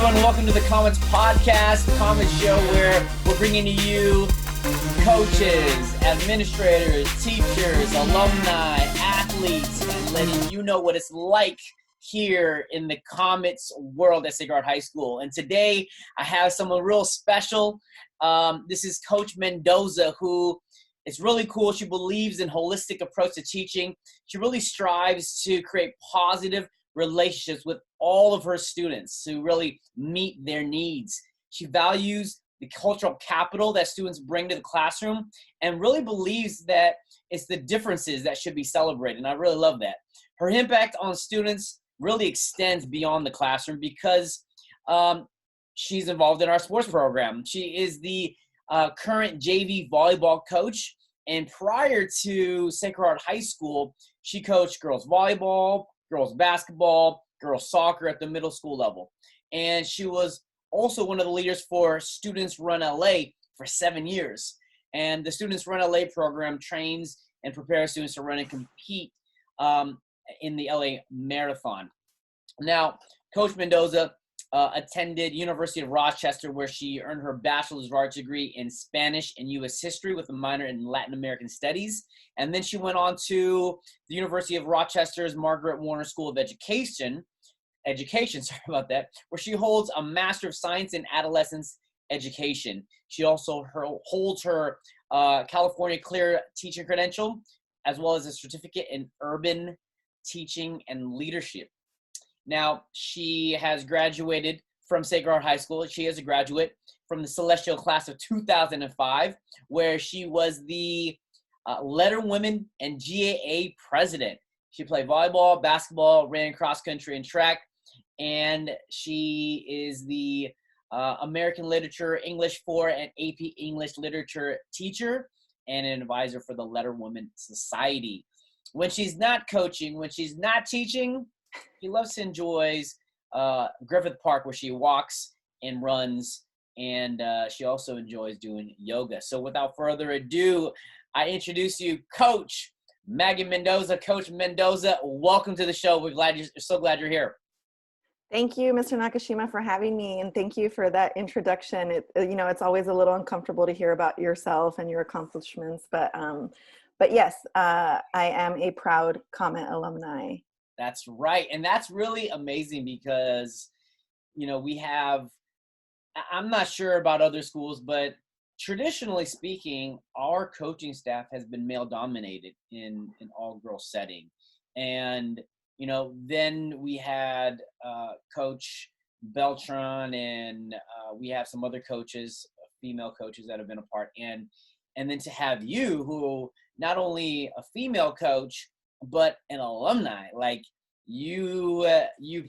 everyone. Welcome to the Comets podcast, the Comets show where we're bringing to you coaches, administrators, teachers, alumni, athletes, and letting you know what it's like here in the Comets world at Sacred Heart High School. And today I have someone real special. This is Coach Mendoza, who is really cool. She believes in holistic approach to teaching. She really strives to create positive relationships with all of her students to really meet their needs. She values the cultural capital that students bring to the classroom and really believes that it's the differences that should be celebrated. And I really love that. Her impact on students really extends beyond the classroom because she's involved in our sports program. She is the current JV volleyball coach. And prior to Sacred Heart High School, she coached girls volleyball, girls basketball, girls soccer at the middle school level. And she was also one of the leaders for Students Run LA for 7 years. And the Students Run LA program trains and prepares students to run and compete in the LA Marathon. Now, Coach Mendoza attended University of Rochester, where she earned her bachelor's of arts degree in Spanish and U.S. history with a minor in Latin American studies. And then she went on to the University of Rochester's Margaret Warner School of Education, sorry about that, where she holds a Master of Science in Adolescence Education. She also holds her California Clear teaching credential, as well as a certificate in urban teaching and leadership. Now, she has graduated from Sacred Heart High School. She is a graduate from the Celestial class of 2005, where she was the Letterwomen and GAA president. She played volleyball, basketball, ran cross country and track, and she is the American Literature English 4 and AP English Literature teacher and an advisor for the Letterwomen Society. When she's not coaching, when she's not teaching, she loves and enjoys Griffith Park, where she walks and runs, and she also enjoys doing yoga. So without further ado, I introduce you, Coach Maggie Mendoza. Coach Mendoza, welcome to the show. We're so glad you're here. Thank you, Mr. Nakashima, for having me, and thank you for that introduction. It's always a little uncomfortable to hear about yourself and your accomplishments, but yes, I am a proud Comet alumni. That's right. And that's really amazing because, I'm not sure about other schools, but traditionally speaking, our coaching staff has been male dominated in an all girls setting. And, then we had Coach Beltran and we have some other coaches, female coaches that have been a part. And then to have you, who not only a female coach, but an alumni, like you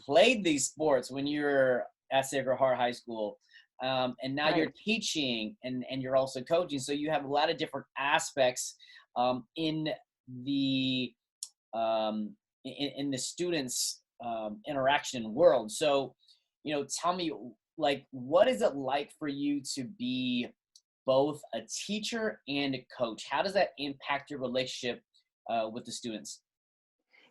played these sports when you were at Sacred Heart High School, and now Right. You're teaching and you're also coaching, so you have a lot of different aspects in the in the students interaction world. So tell me, like, what is it like for you to be both a teacher and a coach? How does that impact your relationship with the students?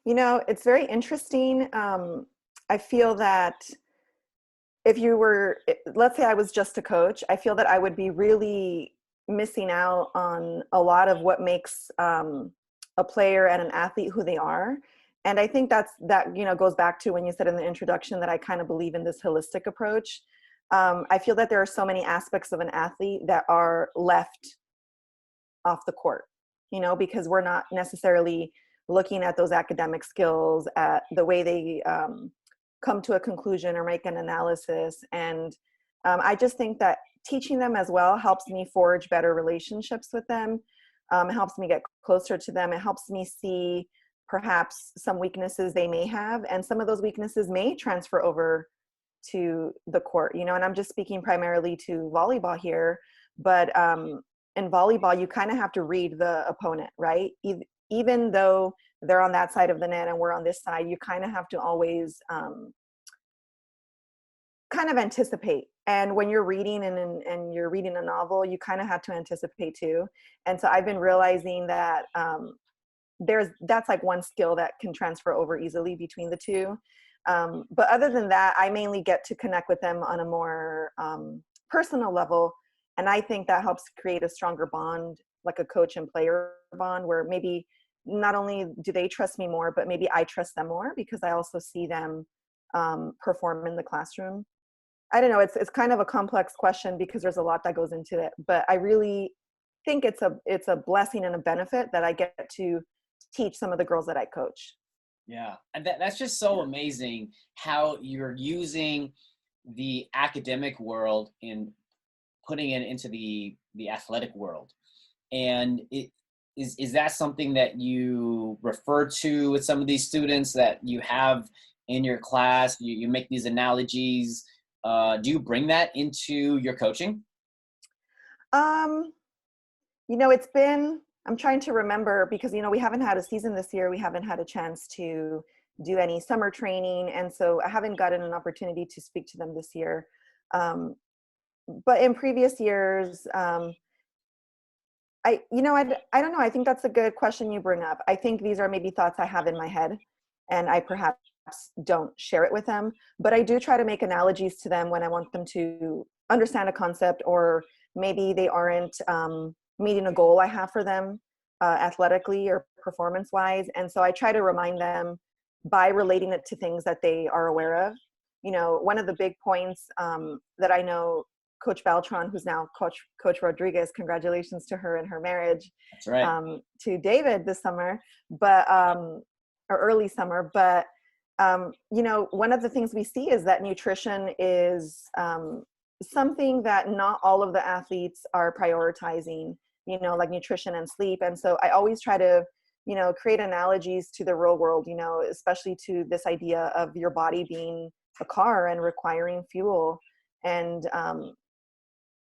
It's very interesting. I feel that let's say I was just a coach, I feel that I would be really missing out on a lot of what makes a player and an athlete who they are. And I think that goes back to when you said in the introduction that I kind of believe in this holistic approach. I feel that there are so many aspects of an athlete that are left off the court, because we're not necessarily looking at those academic skills, at the way they come to a conclusion or make an analysis. And I just think that teaching them as well helps me forge better relationships with them. It helps me get closer to them. It helps me see perhaps some weaknesses they may have, and some of those weaknesses may transfer over to the court, and I'm just speaking primarily to volleyball here, but in volleyball, you kind of have to read the opponent, right? Even though they're on that side of the net and we're on this side, you kind of have to always kind of anticipate. And when you're reading and you're reading a novel, you kind of have to anticipate too. And so I've been realizing that that's like one skill that can transfer over easily between the two. But other than that, I mainly get to connect with them on a more personal level. And I think that helps create a stronger bond, like a coach and player bond, where maybe not only do they trust me more, but maybe I trust them more because I also see them perform in the classroom. I don't know. It's kind of a complex question because there's a lot that goes into it, but I really think it's a blessing and a benefit that I get to teach some of the girls that I coach. Yeah, and that's just so amazing how you're using the academic world in putting it into the athletic world. And is that something that you refer to with some of these students that you have in your class? You make these analogies. Do you bring that into your coaching? Um, I'm trying to remember because, we haven't had a season this year. We haven't had a chance to do any summer training. And so I haven't gotten an opportunity to speak to them this year. But in previous years, I don't know. I think that's a good question you bring up. I think these are maybe thoughts I have in my head and I perhaps don't share it with them, but I do try to make analogies to them when I want them to understand a concept, or maybe they aren't meeting a goal I have for them athletically or performance wise. And so I try to remind them by relating it to things that they are aware of. One of the big points that I know Coach Beltran, who's now Coach Rodriguez, congratulations to her and her marriage. That's right. To David this summer, but or early summer. But one of the things we see is that nutrition is something that not all of the athletes are prioritizing. Like nutrition and sleep. And so I always try to create analogies to the real world. Especially to this idea of your body being a car and requiring fuel. And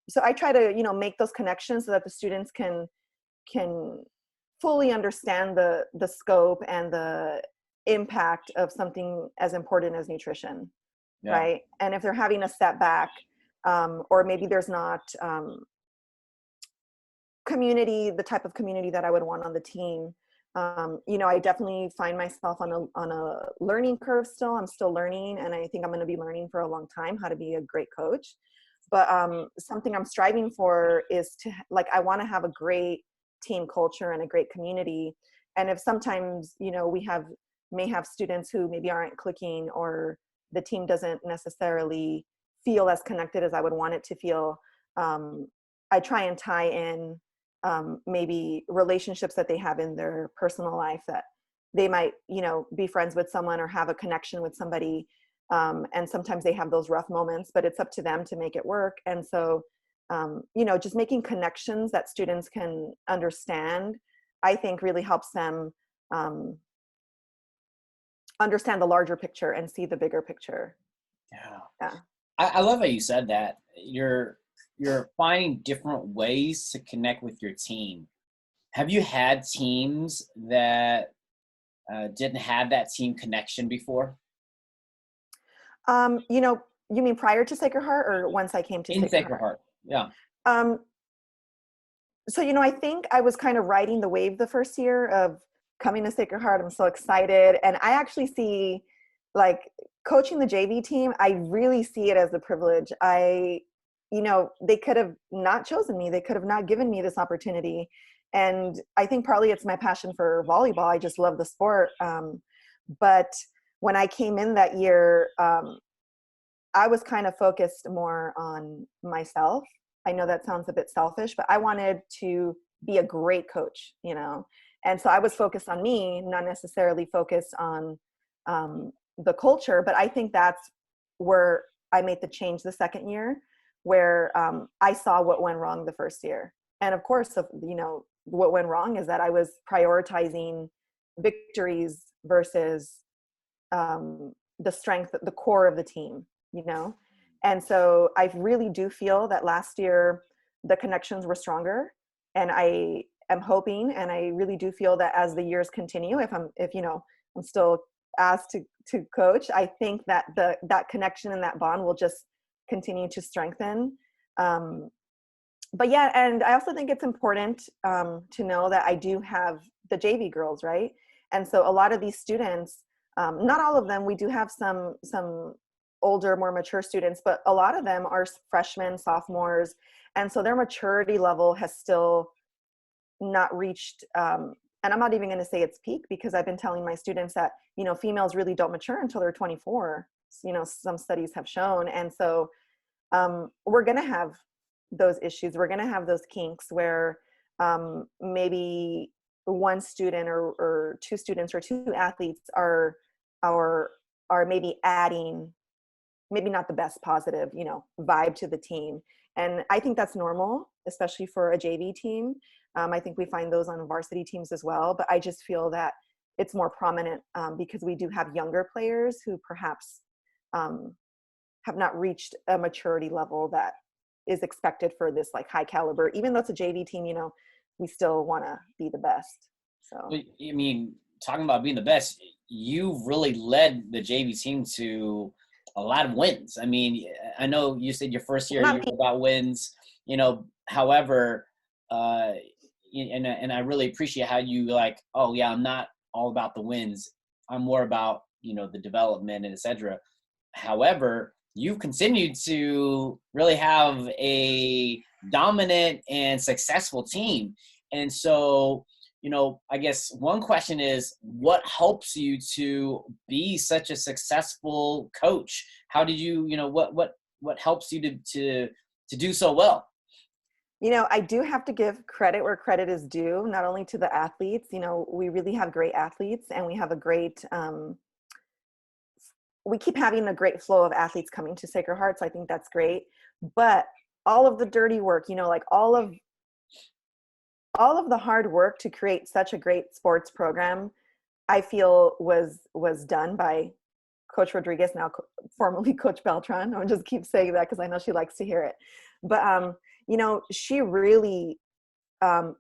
so I try to, make those connections so that the students can fully understand the scope and the impact of something as important as nutrition, right? And if they're having a setback, or maybe there's not the type of community that I would want on the team, I definitely find myself on a learning curve still. I'm still learning, and I think I'm going to be learning for a long time how to be a great coach. But something I'm striving for is I want to have a great team culture and a great community. And if sometimes, we may have students who maybe aren't clicking, or the team doesn't necessarily feel as connected as I would want it to feel, I try and tie in maybe relationships that they have in their personal life, that they might, be friends with someone or have a connection with somebody. And sometimes they have those rough moments, but it's up to them to make it work. And so, just making connections that students can understand, I think really helps them understand the larger picture and see the bigger picture. Yeah. I love how you said that. You're finding different ways to connect with your team. Have you had teams that didn't have that team connection before? You mean prior to Sacred Heart, or once I came to Sacred Heart? Yeah. So, I think I was kind of riding the wave the first year of coming to Sacred Heart. I'm so excited. And I actually see, coaching the JV team, I really see it as a privilege. They could have not chosen me. They could have not given me this opportunity. And I think partly it's my passion for volleyball. I just love the sport. But when I came in that year, I was kind of focused more on myself. I know that sounds a bit selfish, but I wanted to be a great coach, and so I was focused on me, not necessarily focused on the culture. But I think that's where I made the change the second year, where I saw what went wrong the first year. And of course, what went wrong is that I was prioritizing victories versus the strength, the core of the team, And so I really do feel that last year the connections were stronger, and I am hoping, and I really do feel that as the years continue, if I'm still asked to coach, I think that that connection and that bond will just continue to strengthen. But yeah, and I also think it's important to know that I do have the JV girls, right? And so a lot of these students, Not all of them. We do have some older, more mature students, but a lot of them are freshmen, sophomores, and so their maturity level has still not reached. And I'm not even going to say it's peak, because I've been telling my students that, you know, females really don't mature until they're 24. You know, some studies have shown, and so we're going to have those issues. We're going to have those kinks where maybe one student or two students or two athletes are maybe adding maybe not the best positive, you know, vibe to the team. And I think that's normal, especially for a JV team. I think we find those on varsity teams as well, but I just feel that it's more prominent because we do have younger players who perhaps have not reached a maturity level that is expected for this like high caliber. Even though it's a JV team, you know, we still want to be the best. So I mean, talking about being the best, you've really led the JV team to a lot of wins. I mean, I know you said your first year you were about wins, you know, however, and I really appreciate how you like, oh yeah, I'm not all about the wins. I'm more about, you know, the development and et cetera. However, you've continued to really have a dominant and successful team. And so, you know, I guess one question is, what helps you to be such a successful coach? How did you, you know, what helps you to do so well? You know, I do have to give credit where credit is due, not only to the athletes. You know, we really have great athletes, and we have a great, we keep having a great flow of athletes coming to Sacred Heart. So I think that's great. But all of the dirty work, you know, like all of the hard work to create such a great sports program, I feel was done by Coach Rodriguez, now formerly Coach Beltran. I'll just keep saying that because I know she likes to hear it. But, you know, she really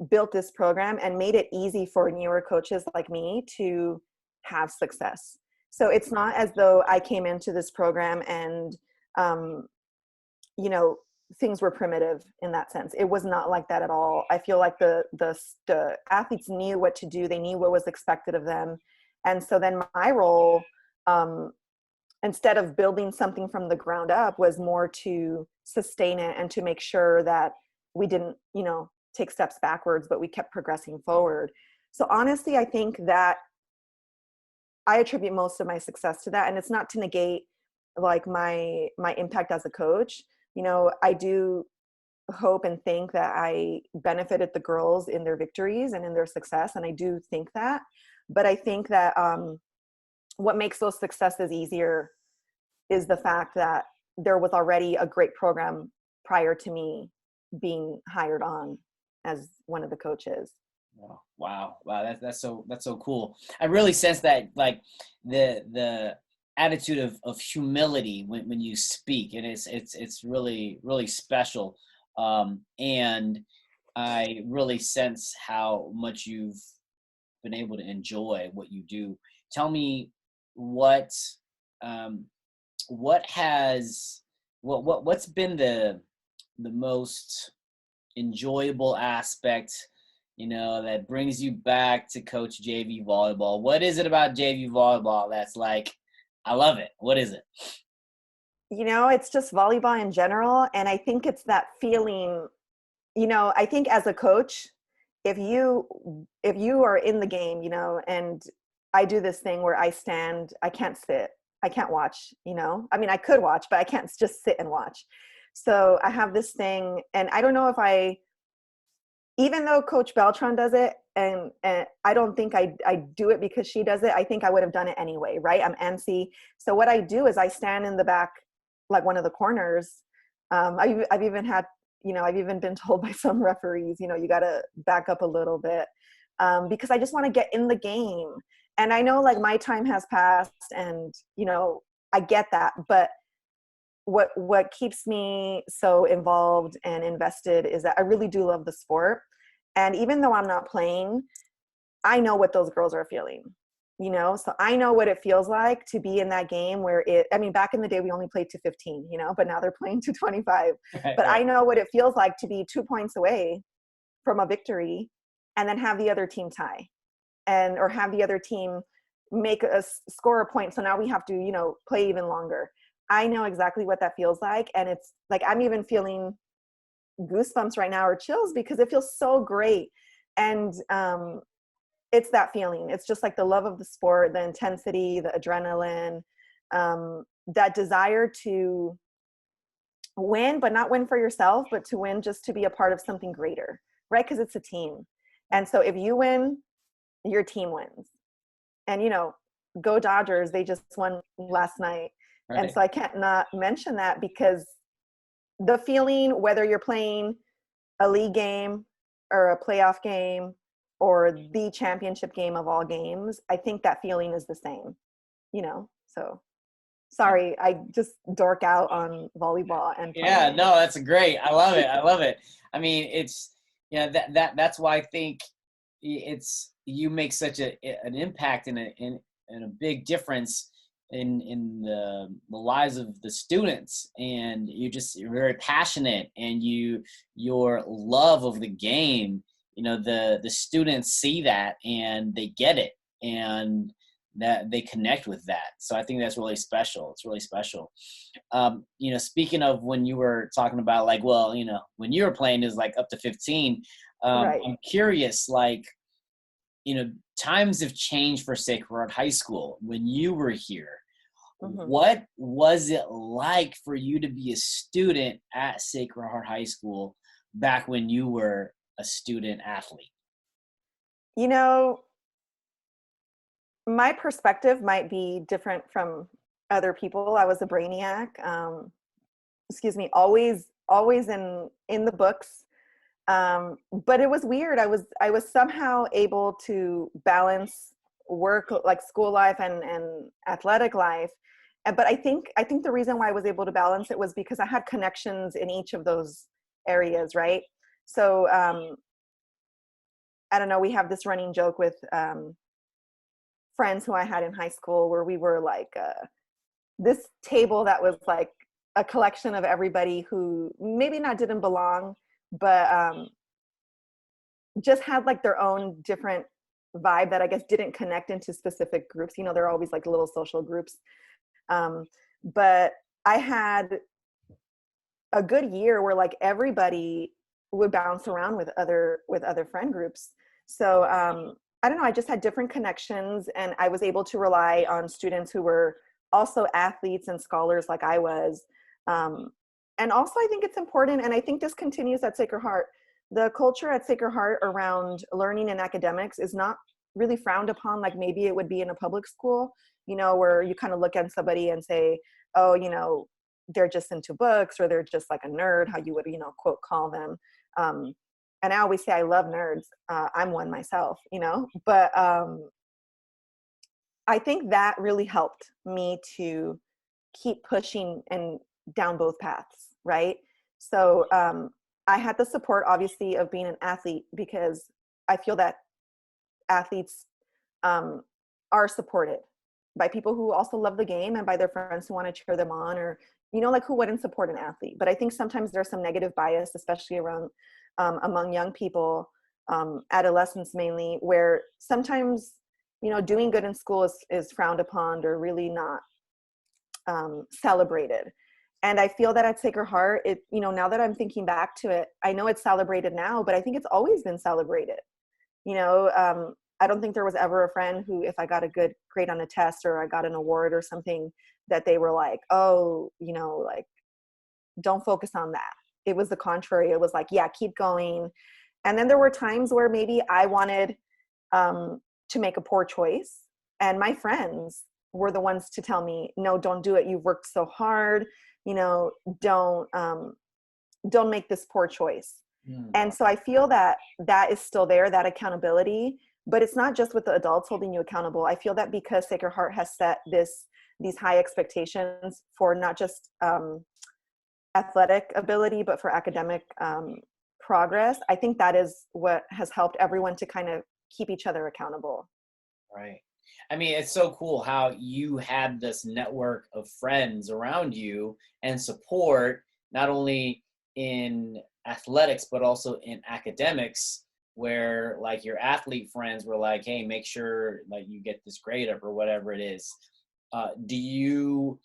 built this program and made it easy for newer coaches like me to have success. So it's not as though I came into this program and, you know, things were primitive in that sense. It was not like that at all. I feel like the athletes knew what to do. They knew what was expected of them. And so then my role, instead of building something from the ground up, was more to sustain it and to make sure that we didn't, you know, take steps backwards, but we kept progressing forward. So honestly, I think that I attribute most of my success to that. And it's not to negate like my impact as a coach. You know, I do hope and think that I benefited the girls in their victories and in their success. And I do think that, but I think that what makes those successes easier is the fact that there was already a great program prior to me being hired on as one of the coaches. Wow. That's so cool. I really sense that, like, the attitude of humility when you speak, and it's really, really special. And I really sense how much you've been able to enjoy what you do. Tell me what's been the most enjoyable aspect, you know, that brings you back to coach JV volleyball? What is it about JV volleyball that's like, I love it? What is it? You know, it's just volleyball in general. And I think it's that feeling, you know, I think as a coach, if you are in the game, you know, and I do this thing where I stand, I can't sit, I can't watch, you know, I mean, I could watch, but I can't just sit and watch. So I have this thing, and I don't know if even though Coach Beltran does it, and I don't think I do it because she does it, I think I would have done it anyway, right? I'm antsy. So what I do is I stand in the back, like one of the corners. I've even had, you know, I've even been told by some referees, you know, you got to back up a little bit because I just want to get in the game. And I know like my time has passed and, you know, I get that, but what keeps me so involved and invested is that I really do love the sport. And even though I'm not playing, I know what those girls are feeling, you know? So I know what it feels like to be in that game where I mean, back in the day, we only played to 15, you know, but now they're playing to 25. But I know what it feels like to be 2 points away from a victory and then have the other team tie or have the other team make us score a point. So now we have to, play even longer. I know exactly what that feels like. And it's like, I'm even feeling goosebumps right now, or chills, because it feels so great. And it's that feeling. It's just like the love of the sport, the intensity, the adrenaline, that desire to win, but not win for yourself, but to win just to be a part of something greater, right? Because it's a team. And so if you win, your team wins. And, go Dodgers, they just won last night. Right. And so I can't not mention that, because the feeling, whether you're playing a league game or a playoff game or the championship game of all games, I think that feeling is the same, so sorry, I just dork out on volleyball and Yeah, playing. no, that's great. I love it. I love it. I mean, it's, that's why I think you make such an impact and a big difference in the lives of the students. And you're very passionate, and your love of the game, the students see that and they get it, and that they connect with that. So I think that's really special. It's really special. Speaking of when you were talking about, like, well, when you were playing is like up to 15. Right. I'm curious, like, times have changed for Sacred Heart High School. When you were here, Mm-hmm. what was it like for you to be a student at Sacred Heart High School back when you were a student athlete? My perspective might be different from other people. I was a brainiac. Always in the books. But it was weird. I was somehow able to balance work, like school life and athletic life. But I think the reason why I was able to balance it was because I had connections in each of those areas, right? So I don't know, we have this running joke with friends who I had in high school, where we were like this table that was like a collection of everybody who maybe not didn't belong, but just had like their own different vibe that I guess didn't connect into specific groups. They're always like little social groups. But I had a good year where like everybody would bounce around with other friend groups. So I don't know, I just had different connections, and I was able to rely on students who were also athletes and scholars like I was. And also I think it's important, and I think this continues at Sacred Heart. The culture at Sacred Heart around learning and academics is not really frowned upon like maybe it would be in a public school, where you kind of look at somebody and say, oh, they're just into books, or they're just like a nerd, how you would, quote, call them. And I always say I love nerds. I'm one myself, but I think that really helped me to keep pushing and down both paths, right? So I had the support, obviously, of being an athlete, because I feel that athletes are supported by people who also love the game, and by their friends who want to cheer them on, or like who wouldn't support an athlete. But I think sometimes there's some negative bias, especially around among young people, adolescents mainly, where sometimes doing good in school is frowned upon, or really not celebrated. And I feel that at Sacred Heart, now that I'm thinking back to it, I know it's celebrated now, but I think it's always been celebrated. I don't think there was ever a friend who, if I got a good grade on a test or I got an award or something, that they were like, oh, like, don't focus on that. It was the contrary. It was like, yeah, keep going. And then there were times where maybe I wanted to make a poor choice, and my friends were the ones to tell me, no, don't do it. You've worked so hard, don't make this poor choice. And so I feel that is still there, that accountability, but it's not just with the adults holding you accountable. I feel that because Sacred Heart has set these high expectations for not just athletic ability, but for academic progress, I think that is what has helped everyone to kind of keep each other accountable. Right. I mean, it's so cool how you had this network of friends around you and support, not only in athletics, but also in academics, where like your athlete friends were like, hey, make sure like you get this grade up or whatever it is. Do you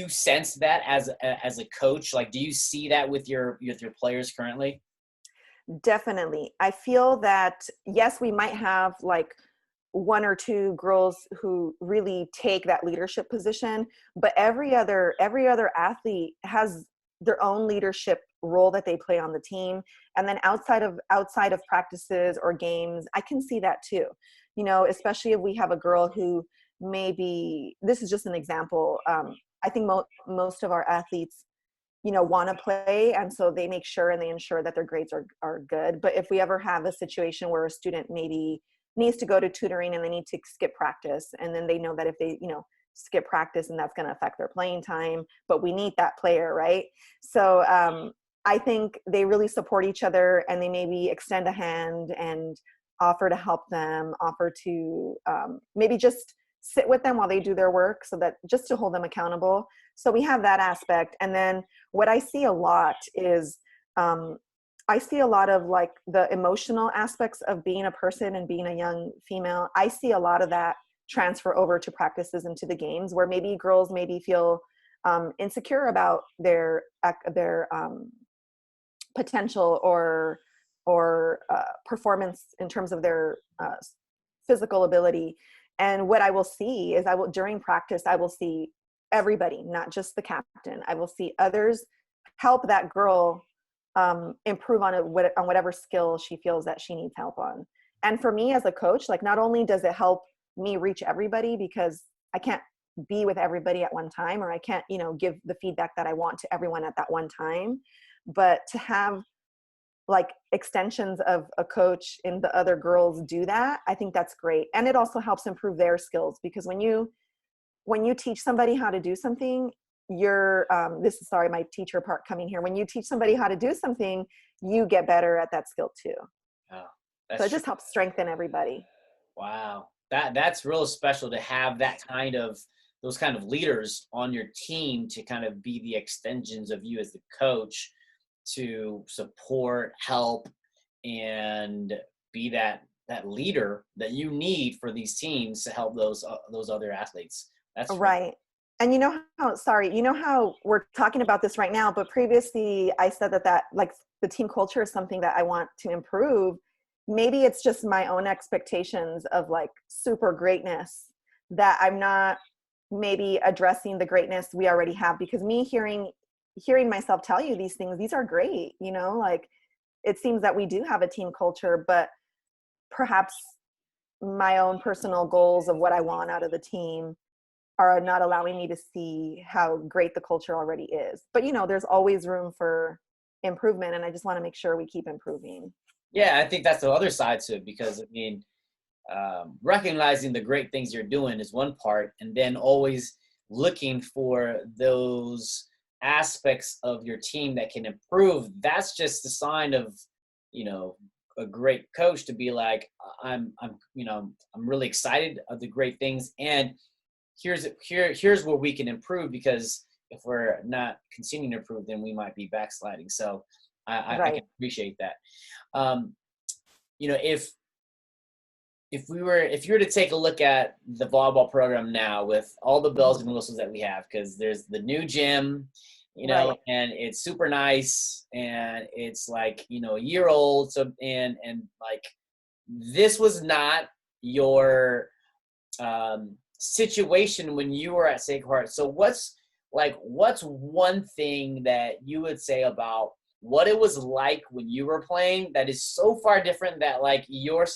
sense that as a coach? Like, do you see that with your players currently? Definitely. I feel that, yes, we might have like one or two girls who really take that leadership position, but every other athlete has their own leadership role that they play on the team. And then outside of practices or games, I can see that too. Especially if we have a girl who, maybe this is just an example. I think most of our athletes want to play, and so they make sure and they ensure that their grades are good. But if we ever have a situation where a student maybe needs to go to tutoring and they need to skip practice, and then they know that if they skip practice and that's going to affect their playing time, but we need that player, right? So I think they really support each other, and they maybe extend a hand and offer to help them, offer to maybe just sit with them while they do their work, so that just to hold them accountable. So we have that aspect. And then what I see a lot is I see a lot of like the emotional aspects of being a person and being a young female. I see a lot of that transfer over to practices and to the games, where maybe girls maybe feel insecure about their potential or performance in terms of their physical ability. And what I will see is during practice, I will see everybody, not just the captain. I will see others help that girl improve on whatever skill she feels that she needs help on. And for me as a coach, like, not only does it help me reach everybody, because I can't be with everybody at one time, or I can't, give the feedback that I want to everyone at that one time, but to have like extensions of a coach and the other girls do that, I think that's great. And it also helps improve their skills, because when you teach somebody how to do something, this is, sorry, my teacher part coming here. When you teach somebody how to do something, you get better at that skill too. Oh, So it true. just helps strengthen everybody. Wow. That's real special to have those kind of leaders on your team to kind of be the extensions of you as the coach, to support, help, and be that leader that you need for these teams to help those other athletes. That's Right. And how we're talking about this right now, but previously I said that like the team culture is something that I want to improve. Maybe it's just my own expectations of like super greatness, that I'm not maybe addressing the greatness we already have, because me hearing myself tell you these things, these are great, like, it seems that we do have a team culture, but perhaps my own personal goals of what I want out of the team are not allowing me to see how great the culture already is. But there's always room for improvement, and I just want to make sure we keep improving. Yeah, I think that's the other side to it, because I mean, recognizing the great things you're doing is one part, and then always looking for those aspects of your team that can improve. That's just a sign of, a great coach, to be like, I'm really excited of the great things, and here's where we can improve, because if we're not continuing to improve, then we might be backsliding. So I can appreciate that. If you were to take a look at the volleyball program now, with all the bells and whistles that we have, because there's the new gym, Right. and it's super nice, and it's like, a year old. So, and like, this was not your situation when you were at Sacred Heart. So what's one thing that you would say about what it was like when you were playing that is so far different, that like your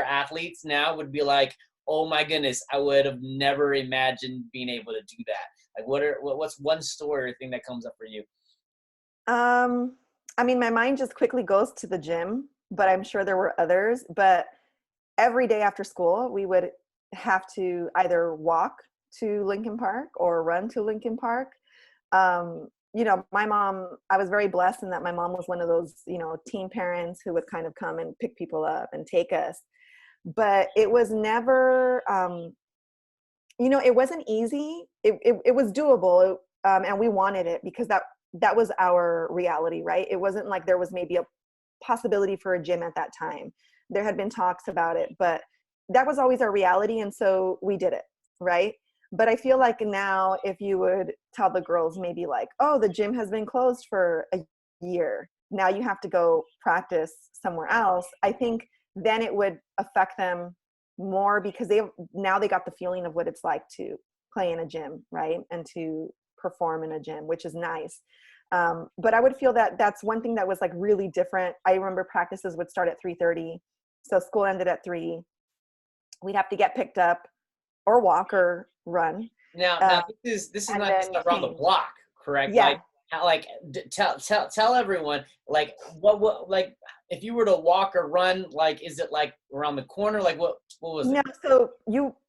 athletes now would be like, oh my goodness, I would have never imagined being able to do that? Like, what's one story or thing that comes up for you? I mean, my mind just quickly goes to the gym, but I'm sure there were others. But every day after school, we would have to either walk to Lincoln Park or run to Lincoln Park. My mom, I was very blessed in that my mom was one of those, teen parents who would kind of come and pick people up and take us. But it was never, it wasn't easy. It was doable, and we wanted it, because that was our reality, right? It wasn't like there was maybe a possibility for a gym at that time. there had been talks about it, but that was always our reality. And so we did it. Right. But I feel like now if you would tell the girls maybe like, oh, the gym has been closed for a year, now you have to go practice somewhere else, I think then it would affect them more, because they got the feeling of what it's like to play in a gym, right? And to perform in a gym, which is nice. But I would feel that that's one thing that was like really different. I remember practices would start at 3:30. So school ended at 3. We'd have to get picked up or walk or run. Now this is not just around the block, correct? Yeah. Tell everyone, like, what like if you were to walk or run, like, is it like around the corner? Like what was it? No, so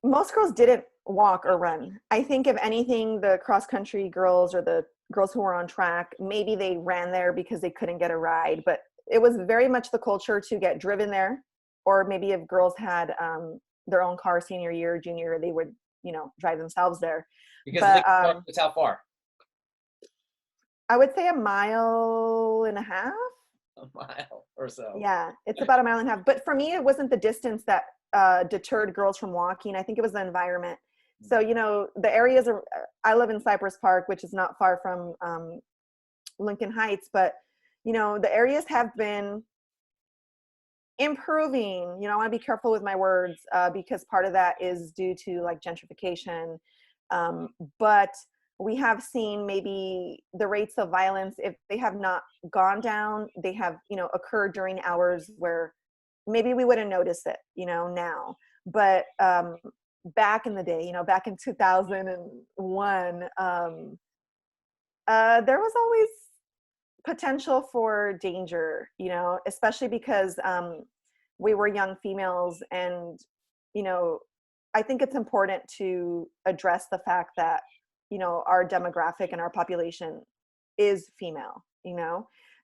most girls didn't walk or run. I think if anything, the cross country girls or the girls who were on track, maybe they ran there because they couldn't get a ride, but it was very much the culture to get driven there. Or maybe if girls had their own car senior year, junior year, they would, drive themselves there. Because but it's how far? I would say 1.5 miles. A mile or so. Yeah, it's about 1.5 miles. But for me, it wasn't the distance that deterred girls from walking. I think it was the environment. So, the areas I live in Cypress Park, which is not far from Lincoln Heights, but, the areas have been improving. I want to be careful with my words because part of that is due to like gentrification. But we have seen maybe the rates of violence, if they have not gone down, they have, occurred during hours where maybe we wouldn't notice it, now. But back in the day, back in 2001, there was always potential for danger, especially because we were young females. And, I think it's important to address the fact that, our demographic and our population is female,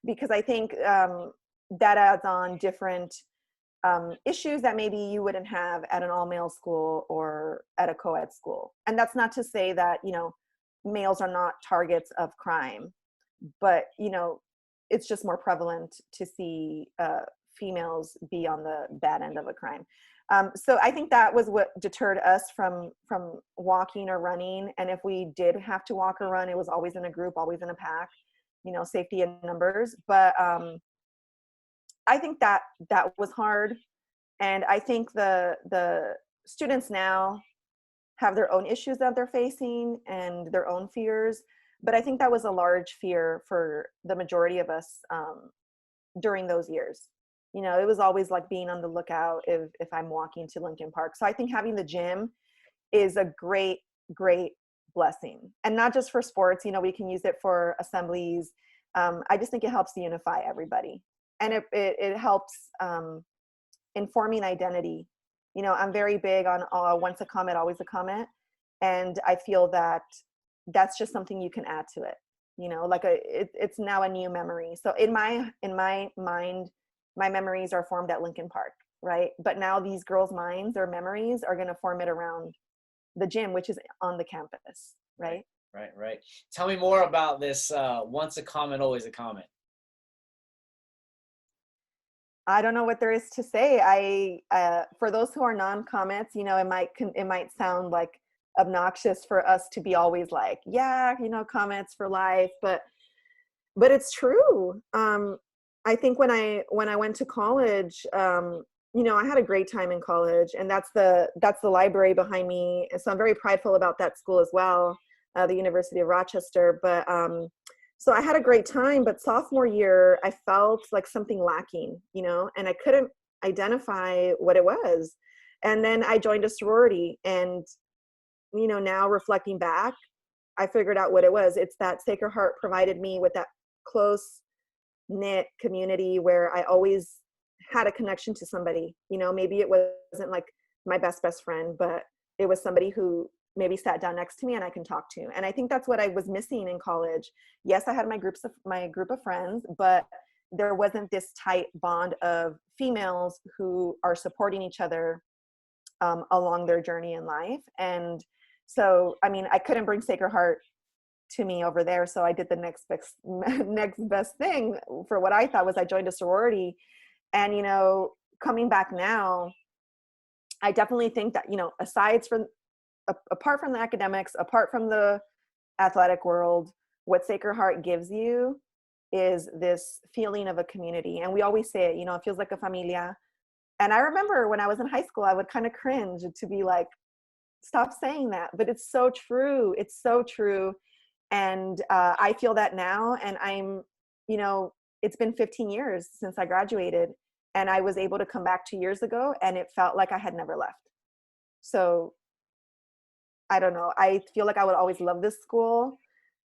because I think that adds on different issues that maybe you wouldn't have at an all-male school or at a co-ed school. And that's not to say that, males are not targets of crime, but, it's just more prevalent to see females be on the bad end of a crime. So I think that was what deterred us from walking or running. And if we did have to walk or run, it was always in a group, always in a pack, safety in numbers. But I think that was hard. And I think the students now have their own issues that they're facing and their own fears. But I think that was a large fear for the majority of us during those years. It was always like being on the lookout if I'm walking to Lincoln Park. So I think having the gym is a great, great blessing. And not just for sports, we can use it for assemblies. I just think it helps to unify everybody. And it helps informing identity. I'm very big on once a Comet, always a Comet. And I feel that that's just something you can add to it. Like it's now a new memory. So in my mind, my memories are formed at Lincoln Park, right? But now these girls' minds, their memories are going to form it around the gym, which is on the campus, right? Right. Tell me more about this once a Comet, always a Comet. I don't know what there is to say. For those who are non-Comets, it might sound like obnoxious for us to be always like, yeah, Comets for life, but it's true. I think when I went to college, I had a great time in college, and that's the library behind me. So I'm very prideful about that school as well, the University of Rochester. But so I had a great time, but sophomore year, I felt like something lacking, and I couldn't identify what it was. And then I joined a sorority, and, now reflecting back, I figured out what it was. It's that Sacred Heart provided me with that close knit community where I always had a connection to somebody. Maybe it wasn't like my best friend, but it was somebody who maybe sat down next to me and I can talk to. And I think that's what I was missing in college. Yes, I had my group of friends, but there wasn't this tight bond of females who are supporting each other along their journey in life. And so, I couldn't bring Sacred Heart to me over there. So I did the next best thing for what I thought was I joined a sorority. And, coming back now, I definitely think that, apart from the academics, apart from the athletic world, what Sacred Heart gives you is this feeling of a community. And we always say it, it feels like a familia. And I remember when I was in high school, I would kind of cringe to be like, stop saying that. But it's so true. It's so true. And I feel that now. And I'm, it's been 15 years since I graduated. And I was able to come back 2 years ago, and it felt like I had never left. So I don't know. I feel like I would always love this school.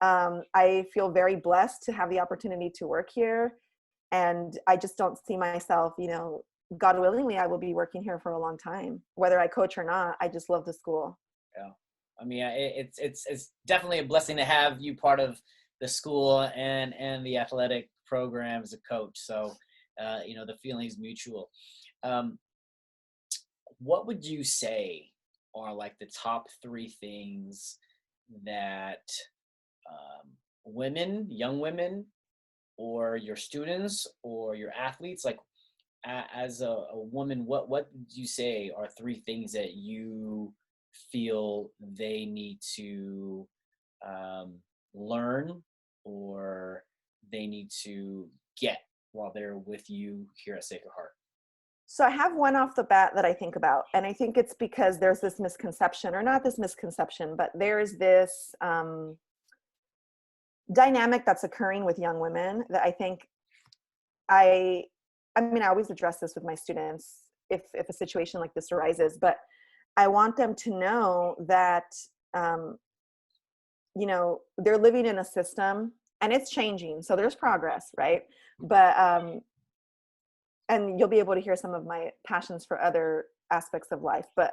I feel very blessed to have the opportunity to work here. And I just don't see myself, God willingly, I will be working here for a long time, whether I coach or not. I just love the school. Yeah. I mean, it's definitely a blessing to have you part of the school and the athletic program as a coach. So, the feeling's mutual. What would you say are like the top 3 things that young women, or your students or your athletes, like as a woman, what would you say are 3 things that you feel they need to learn, or they need to get while they're with you here at Sacred Heart? So I have one off the bat that I think about, and I think it's because there's this misconception, or not this misconception, but there's this dynamic that's occurring with young women that I think I always address this with my students if a situation like this arises, but I want them to know that, they're living in a system and it's changing. So there's progress, right? But, and you'll be able to hear some of my passions for other aspects of life, but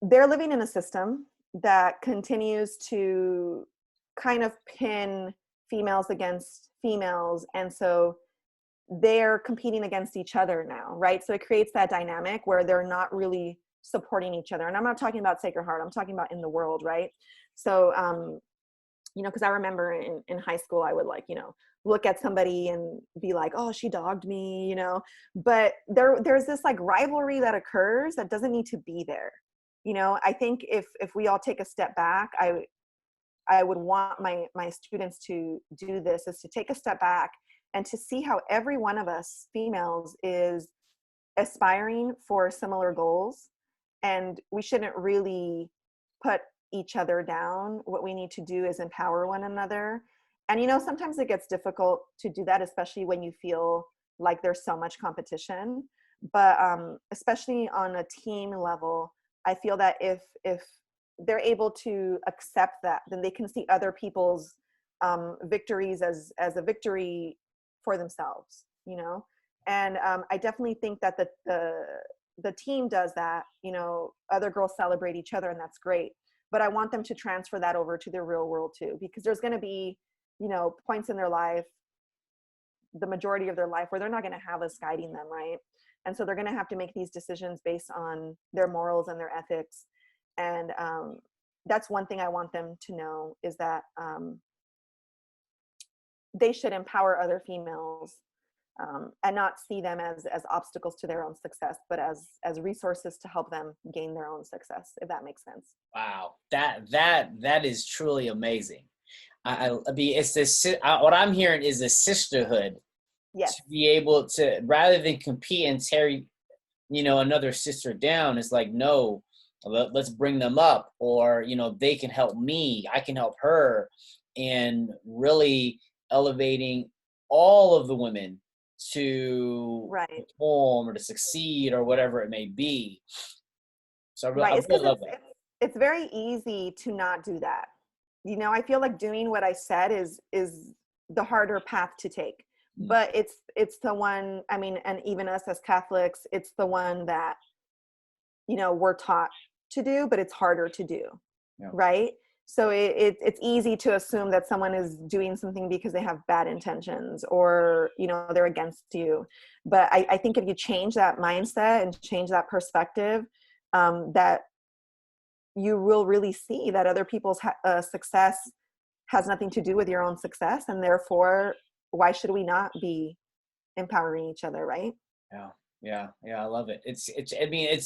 they're living in a system that continues to kind of pin females against females. And so they're competing against each other now, right? So it creates that dynamic where they're not really supporting each other. And I'm not talking about Sacred Heart, I'm talking about in the world, right? So, because I remember in high school, I would look at somebody and be like, oh, she dogged me, but there's this like rivalry that occurs that doesn't need to be there. I think if we all take a step back, I would want my students to do this, is to take a step back and to see how every one of us females is aspiring for similar goals. And we shouldn't really put each other down. What we need to do is empower one another. And, sometimes it gets difficult to do that, especially when you feel like there's so much competition. But especially on a team level, I feel that if they're able to accept that, then they can see other people's victories as a victory for themselves, And I definitely think that the team does that. Other girls celebrate each other, and that's great. But I want them to transfer that over to their real world too, because there's going to be, points in their life, the majority of their life, where they're not going to have us guiding them, right? And so they're going to have to make these decisions based on their morals and their ethics. And that's one thing I want them to know, is that they should empower other females and not see them as obstacles to their own success, but as resources to help them gain their own success, if that makes sense. Wow, that is truly amazing. I mean, it's this. What I'm hearing is a sisterhood. Yes. To be able to, rather than compete and tear, another sister down, it's like, no, let's bring them up, or they can help me, I can help her, and really elevating all of the women to perform or to succeed or whatever it may be. So I really love that. It's very easy to not do that. I feel like doing what I said is the harder path to take, but it's the one, and even us as Catholics, it's the one that, we're taught to do, but it's harder to do. Yeah. Right. So it's easy to assume that someone is doing something because they have bad intentions, or, they're against you. But I think if you change that mindset and change that perspective, that you will really see that other people's success has nothing to do with your own success. And therefore, why should we not be empowering each other, right? Yeah, I love it. I mean,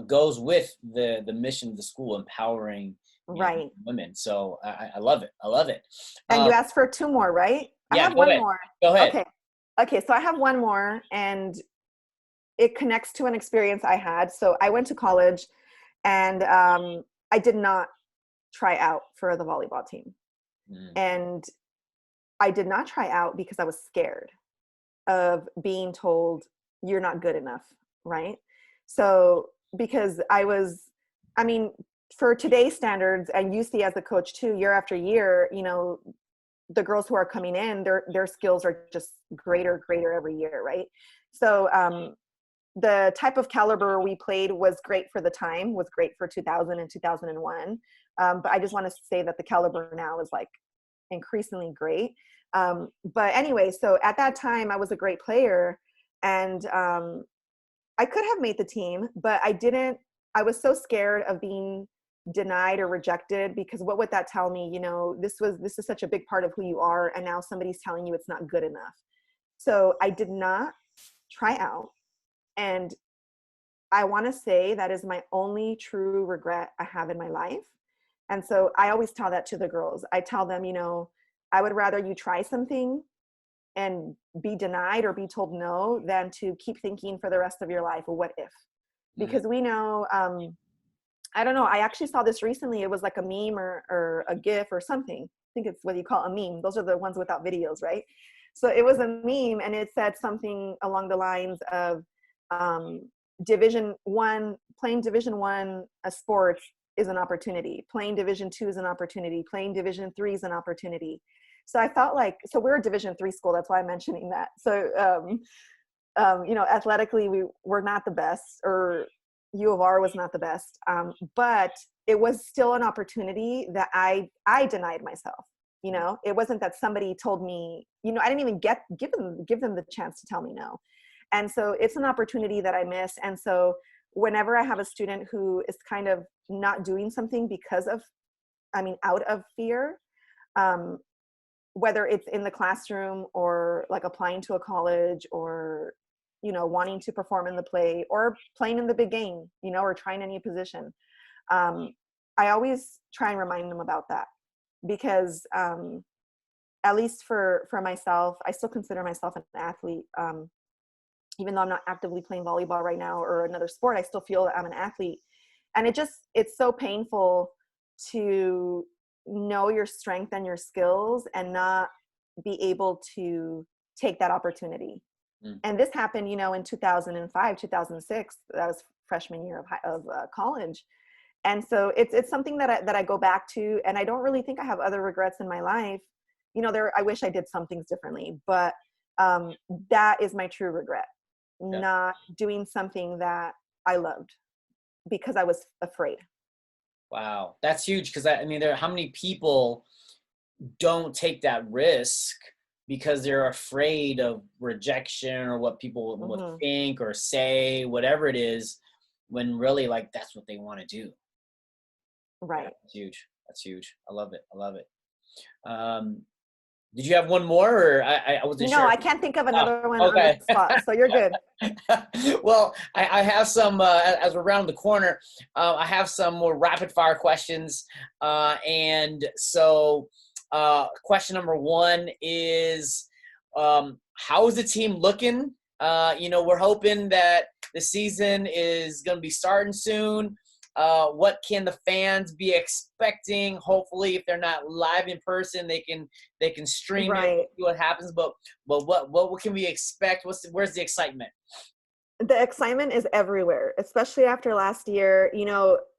goes with the mission of the school, empowering, Right. women. So I love it. I love it. And you Um, asked for two more, right? I yeah, have go one ahead. more. Go ahead. Okay. Okay. So I have one more, and it connects to an experience I had. So I went to college, and I did not try out for the volleyball team. Mm, And I did not try out because I was scared of being told you're not good enough, right? So because I mean, for today's standards, and you see as a coach too, year after year, the girls who are coming in, their skills are just greater every year, right? So the type of caliber we played was great for the time, was great for 2000 and 2001. But I just want to say that the caliber now is like increasingly great. But anyway, so at that time I was a great player, and I could have made the team, but I didn't. I was so scared of being denied or rejected, because what would that tell me? This is such a big part of who you are, and now somebody's telling you it's not good enough. So I did not try out, and I want to say that is my only true regret I have in my life. And so I always tell that to the girls. I tell them, I would rather you try something and be denied or be told no than to keep thinking for the rest of your life, well, what if? mm, Because we know, I don't know, I actually saw this recently. It was like a meme or a GIF or something. I think it's what you call a meme. Those are the ones without videos, right? So it was a meme, and it said something along the lines of playing Division 1 sports is an opportunity. Playing Division 2 is an opportunity. Playing Division 3 is an opportunity. So I felt like, so we're a Division 3 school. That's why I'm mentioning that. So, athletically, we're not the best, or U of R was not the best. But it was still an opportunity that I denied myself. It wasn't that somebody told me, I didn't even give them the chance to tell me no. And so it's an opportunity that I miss. And so whenever I have a student who is kind of not doing something out of fear, whether it's in the classroom or like applying to a college, or, wanting to perform in the play, or playing in the big game, or trying a new position. I always try and remind them about that, because at least for myself, I still consider myself an athlete. Even though I'm not actively playing volleyball right now or another sport, I still feel that I'm an athlete. And it's so painful to know your strength and your skills and not be able to take that opportunity. mm. And this happened, in 2005, 2006, that was freshman year of college. And so it's something that I go back to, and I don't really think I have other regrets in my life. I wish I did some things differently, but that is my true regret. Yeah. Not doing something that I loved because I was afraid. Wow, that's huge, because I mean, how many people don't take that risk because they're afraid of rejection or what people would Mm-hmm. think or say, whatever it is, when really, like, that's what they want to do. Right. Yeah, that's huge. That's huge. I love it. I love it. Did you have one more, or I wasn't No, sure? I can't think of Oh, another one on the okay. spot, so you're good. Well, I have some, as we're around the corner, I have some more rapid fire questions. And so question number one is, how is the team looking? We're hoping that the season is going to be starting soon. What can the fans be expecting? Hopefully, if they're not live in person, they can stream it, Right. see what happens. But what can we expect? Where's the excitement? The excitement is everywhere, especially after last year.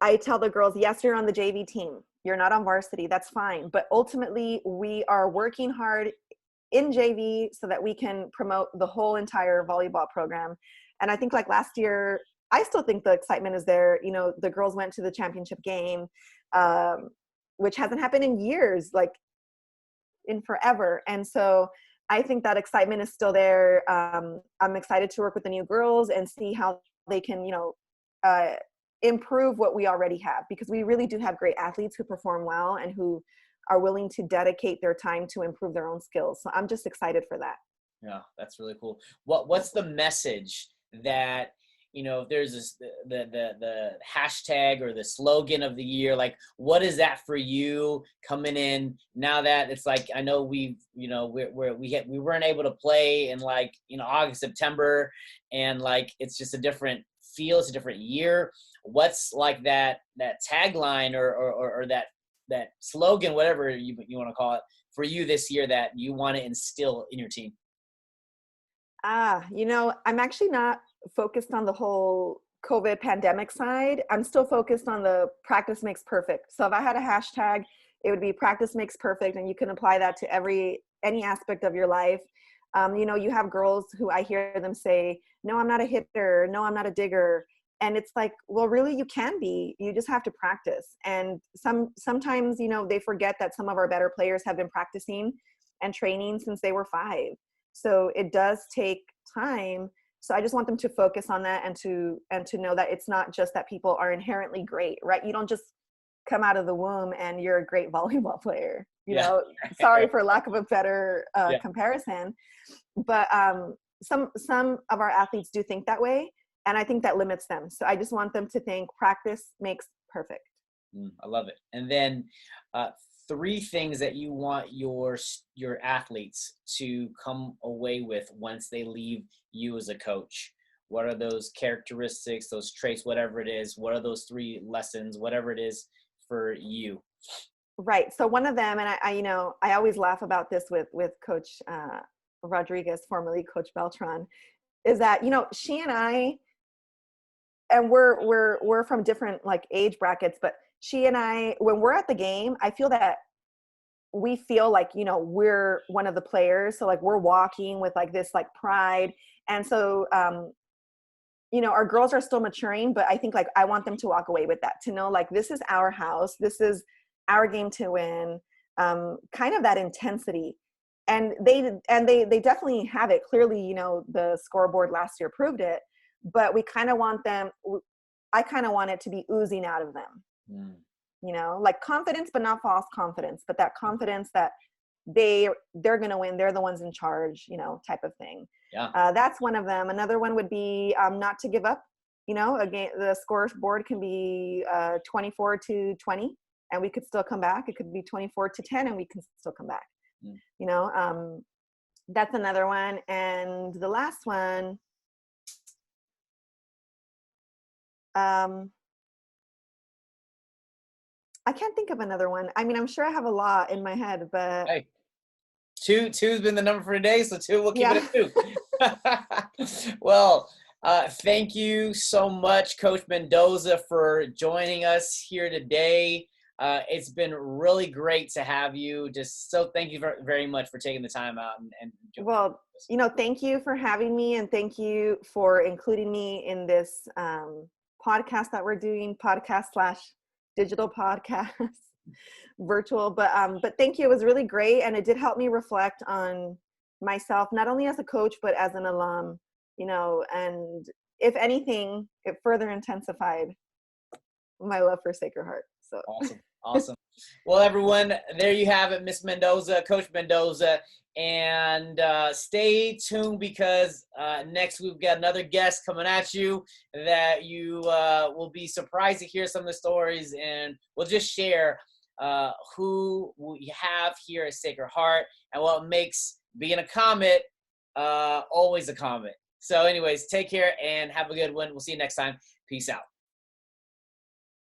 I tell the girls, yes, you're on the JV team. You're not on varsity. That's fine. But ultimately, we are working hard in JV so that we can promote the whole entire volleyball program. And I think like last year, I still think the excitement is there. The girls went to the championship game, which hasn't happened in years, like in forever. And so I think that excitement is still there. I'm excited to work with the new girls and see how they can, improve what we already have, because we really do have great athletes who perform well and who are willing to dedicate their time to improve their own skills. So I'm just excited for that. Yeah, that's really cool. What's the message that, if there's this, the hashtag or the slogan of the year, like what is that for you coming in now that it's like, I know we weren't able to play in like, August, September, and like, it's just a different feel. It's a different year. What's like that tagline or that slogan, whatever you want to call it, for you this year that you want to instill in your team? I'm actually not focused on the whole COVID pandemic side. I'm still focused on the practice makes perfect. So if I had a hashtag, it would be practice makes perfect, and you can apply that to any aspect of your life. You have girls who I hear them say, no, I'm not a hitter. No, I'm not a digger. And it's like, well, really, you can be. You just have to practice. And sometimes, they forget that some of our better players have been practicing and training since they were 5. So it does take time. So I just want them to focus on that and to know that it's not just that people are inherently great, right? You don't just come out of the womb and you're a great volleyball player, sorry for lack of a better comparison. But some of our athletes do think that way. And I think that limits them. So I just want them to think practice makes perfect. I love it. And then 3 things that you want your athletes to come away with once they leave you as a coach. What are those characteristics, those traits, whatever it is? What are those 3 lessons, whatever it is for you? Right. So one of them, and I always laugh about this with Coach Rodriguez, formerly Coach Beltran, is that, she and I, and we're from different like age brackets, but she and I, when we're at the game, I feel that we feel like, we're one of the players. So like we're walking with like this like pride. And so, our girls are still maturing, but I think like I want them to walk away with that, to know like this is our house, this is our game to win, kind of that intensity. And they definitely have it. Clearly, the scoreboard last year proved it, but I kind of want it to be oozing out of them. Like confidence, but not false confidence, but that confidence that they're going to win. They're the ones in charge, type of thing. Yeah. That's one of them. Another one would be not to give up. Again, the scoreboard can be 24-20 and we could still come back. It could be 24-10 and we can still come back. That's another one. And the last one, I can't think of another one. I mean, I'm sure I have a lot in my head, but hey, two's been the number for today, so 2, we'll keep it at 2. Well, thank you so much, Coach Mendoza, for joining us here today. It's been really great to have you. Just so thank you very much for taking the time out and well, thank you for having me, and thank you for including me in this podcast that we're doing, podcast/digital podcast, virtual. But thank you. It was really great, and it did help me reflect on myself, not only as a coach but as an alum. And if anything, it further intensified my love for Sacred Heart. So awesome. Well, everyone, there you have it, Miss Mendoza, Coach Mendoza, and stay tuned because next we've got another guest coming at you that you will be surprised to hear some of the stories, and we'll just share who we have here at Sacred Heart and what makes being a Comet always a Comet. So anyways, take care and have a good one. We'll see you next time. Peace out.